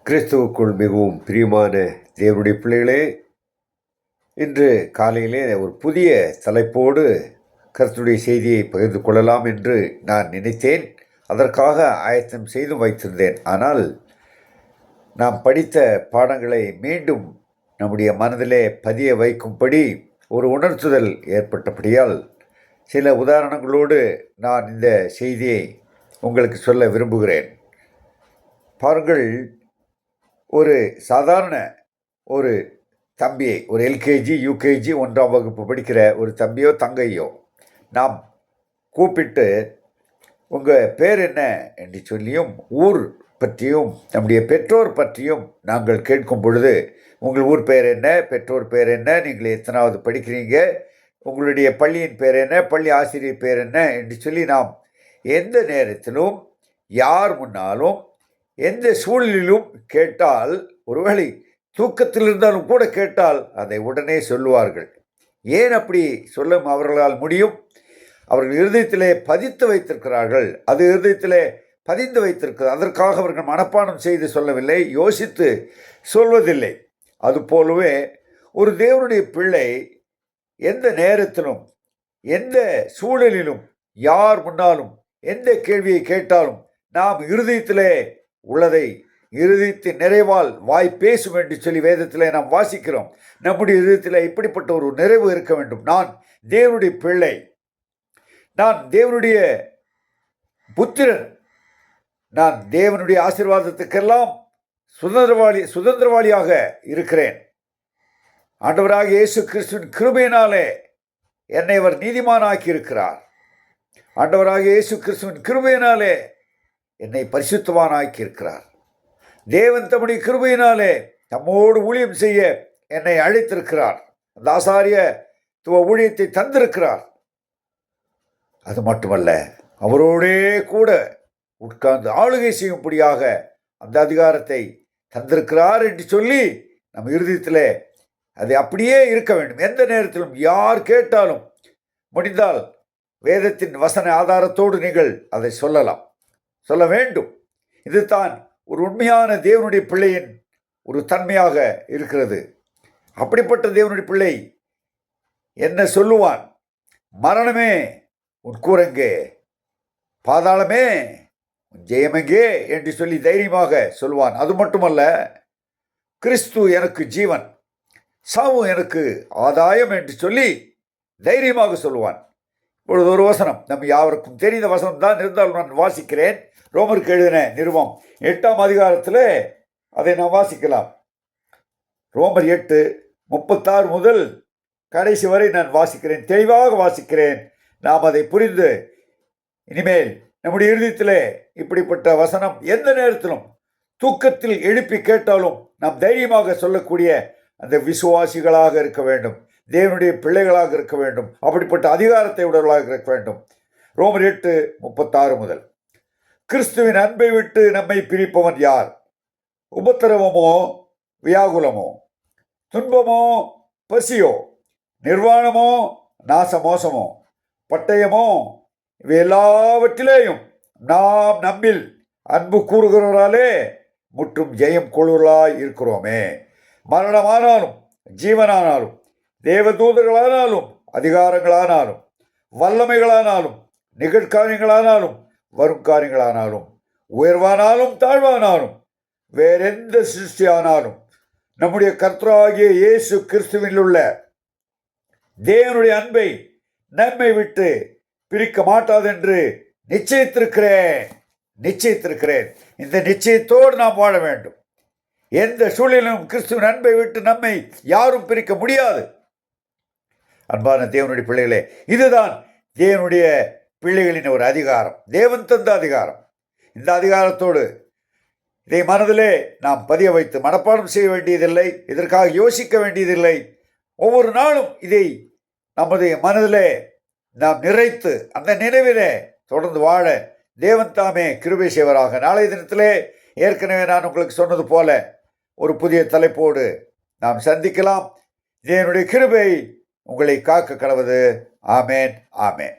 கிறிஸ்துவுக்குள் மிகவும் பிரியமான தேவனுடைய பிள்ளைகளே, இன்று காலையிலே ஒரு புதிய தலைப்போடு கர்த்தருடைய செய்தியை பகிர்ந்து கொள்ளலாம் என்று நான் நினைத்தேன். அதற்காக ஆயத்தம் செய்து வைத்திருந்தேன். ஆனால் நாம் படித்த பாடங்களை மீண்டும் நம்முடைய மனதிலே பதிய வைக்கும்படி ஒரு உணர்த்துதல் ஏற்பட்டபடியால் சில உதாரணங்களோடு நான் இந்த செய்தியை உங்களுக்கு சொல்ல விரும்புகிறேன். பாருங்கள், ஒரு சாதாரண ஒரு தம்பியை, ஒரு எல்கேஜி யூகேஜி 1ஆம் வகுப்பு படிக்கிற ஒரு தம்பியோ தங்கையோ நாம் கூப்பிட்டு உங்கள் பேர் என்ன என்று சொல்லியும் ஊர் பற்றியும் நம்முடைய பெற்றோர் பற்றியும் நாங்கள் கேட்கும் பொழுது, உங்கள் ஊர் பேர் என்ன, பெற்றோர் பேர் என்ன, நீங்கள் எத்தனாவது படிக்கிறீங்க, உங்களுடைய பள்ளியின் பேர் என்ன, பள்ளி ஆசிரியர் பேர் என்ன என்று சொல்லி நாம் எந்த நேரத்திலும் யார் முன்னாலும் எந்த சூழலிலும் கேட்டால், ஒருவேளை தூக்கத்தில் இருந்தாலும் கூட கேட்டால் அதை உடனே சொல்லுவார்கள். ஏன் அப்படி சொல்ல அவர்களால் முடியும்? அவர்கள் இருதயத்திலே பதித்து வைத்திருக்கிறார்கள். அது இருதயத்திலே பதிந்து வைத்திருக்கிறது. அதற்காக அவர்கள் மனப்பாடம் செய்து சொல்லவில்லை, யோசித்து சொல்வதில்லை. அதுபோலவே ஒரு தேவனுடைய பிள்ளை எந்த நேரத்திலும் எந்த சூழலிலும் யார் முன்னாலும் எந்த கேள்வியை கேட்டாலும் நாம் இருதயத்திலே உள்ளதை இருதயத்தின் நிறைவால் வாய் பேசும் என்று சொல்லி வேதத்தில் நாம் வாசிக்கிறோம். நம்முடைய இருதயத்தில் இப்படிப்பட்ட ஒரு நிறைவு இருக்க வேண்டும். நான் தேவனுடைய பிள்ளை, நான் தேவனுடைய புத்திரன், நான் தேவனுடைய ஆசீர்வாதத்துக்கெல்லாம் சுதந்திரவாளியாக இருக்கிறேன். ஆண்டவராக இயேசு கிறிஸ்துவின் கிருபையினாலே என்னை அவர் நீதிமானாக்கி இருக்கிறார். ஆண்டவராக இயேசு கிறிஸ்துவின் கிருபையினாலே என்னை பரிசுத்தவானாக்கி இருக்கிறார். தேவன் தம்முடைய கிருபையினாலே நம்மோடு ஊழியம் செய்ய என்னை அழைத்திருக்கிறார். அந்த ஆசாரியத்துவ ஊழியத்தை தந்திருக்கிறார். அது மட்டுமல்ல, அவரோடே கூட உட்கார்ந்து ஆளுகை செய்யும்படியாக அந்த அதிகாரத்தை தந்திருக்கிறார் என்று சொல்லி நம் இருதயத்தில் அது அப்படியே இருக்க வேண்டும். எந்த நேரத்திலும் யார் கேட்டாலும் முடிந்தால் வேதத்தின் வசன ஆதாரத்தோடு நீங்கள் அதை சொல்லலாம், சொல்ல வேண்டும். இதுதான் ஒரு உண்மையான தேவனுடைய பிள்ளையின் ஒரு தன்மையாக இருக்கிறது. அப்படிப்பட்ட தேவனுடைய பிள்ளை என்ன சொல்லுவான்? மரணமே உன் கூரங்கே, பாதாளமே உன் ஜெயமெங்கே என்று சொல்லி தைரியமாக சொல்வான். அது மட்டுமல்ல, கிறிஸ்து எனக்கு ஜீவன், சாவு எனக்கு ஆதாயம் என்று சொல்லி தைரியமாக சொல்லுவான். இப்பொழுது ஒரு வசனம், நம்ம யாவருக்கும் தெரிந்த வசனம் தான், இருந்தாலும் நான் வாசிக்கிறேன். ரோமருக்கு எழுதின நிருபம் 8ஆம் அதிகாரத்தில் அதை நாம் வாசிக்கலாம். ரோமர் 8:36 முதல் கடைசி வரை நான் வாசிக்கிறேன், தெளிவாக வாசிக்கிறேன். நாம் அதை புரிந்து இனிமேல் நம்முடைய இருதயத்தில் இப்படிப்பட்ட வசனம் எந்த நேரத்திலும் தூக்கத்தில் எழுப்பி கேட்டாலும் நாம் தைரியமாக சொல்லக்கூடிய அந்த விசுவாசிகளாக இருக்க வேண்டும், தேவனுடைய பிள்ளைகளாக இருக்க வேண்டும், அப்படிப்பட்ட அதிகாரத்தை உடையவர்களாக இருக்க வேண்டும். ரோமர் 8:36 முதல். கிறிஸ்துவின் அன்பை விட்டு நம்மை பிரிப்பவன் யார்? உபத்திரவமோ, வியாகுலமோ, துன்பமோ, பசியோ, நிர்வாணமோ, நாசமோசமோ, பட்டயமோ, இவை எல்லாவற்றிலேயும் நாம் நம்மில் அன்பு கூறுகிறவராலே முற்றும் ஜெயம் கொள்வர்களாய் இருக்கிறோமே. மரணமானாலும் ஜீவனானாலும் தேவதூதர்களானாலும் அதிகாரங்களானாலும் வல்லமைகளானாலும் நிகழ்காரியங்களானாலும் வரும் காரியங்களானாலும் உயர்வானாலும் தாழ்வானாலும் வேறெந்த சிருஷ்டியானாலும் நம்முடைய கர்த்தராகிய இயேசு கிறிஸ்துவில் உள்ள தேவனுடைய அன்பை நம்மை விட்டு பிரிக்க மாட்டாதென்று நிச்சயித்திருக்கிறேன். இந்த நிச்சயத்தோடு நாம் வாழ வேண்டும். எந்த சூழலிலும் கிறிஸ்துவின் அன்பை விட்டு நம்மை யாரும் பிரிக்க முடியாது. அன்பான தேவனுடைய பிள்ளைகளே, இதுதான் தேவனுடைய பிள்ளைகளின் ஒரு அதிகாரம், தேவன் தந்த அதிகாரம். இந்த அதிகாரத்தோடு இதை மனதிலே நாம் பதிய வைத்து மனப்பாடம் செய்ய வேண்டியதில்லை, இதற்காக யோசிக்க வேண்டியதில்லை. ஒவ்வொரு நாளும் இதை நமது மனதிலே நாம் நிறைத்து அந்த நினைவிலே தொடர்ந்து வாழ தேவன் தாமே கிருபை செய்வராக. நாளைய தினத்திலே ஏற்கனவே நான் உங்களுக்கு சொன்னது போல ஒரு புதிய தலைப்போடு நாம் சந்திக்கலாம். தேவனுடைய கிருபை உங்களை காக்க கடவுது. ஆமேன், ஆமேன்.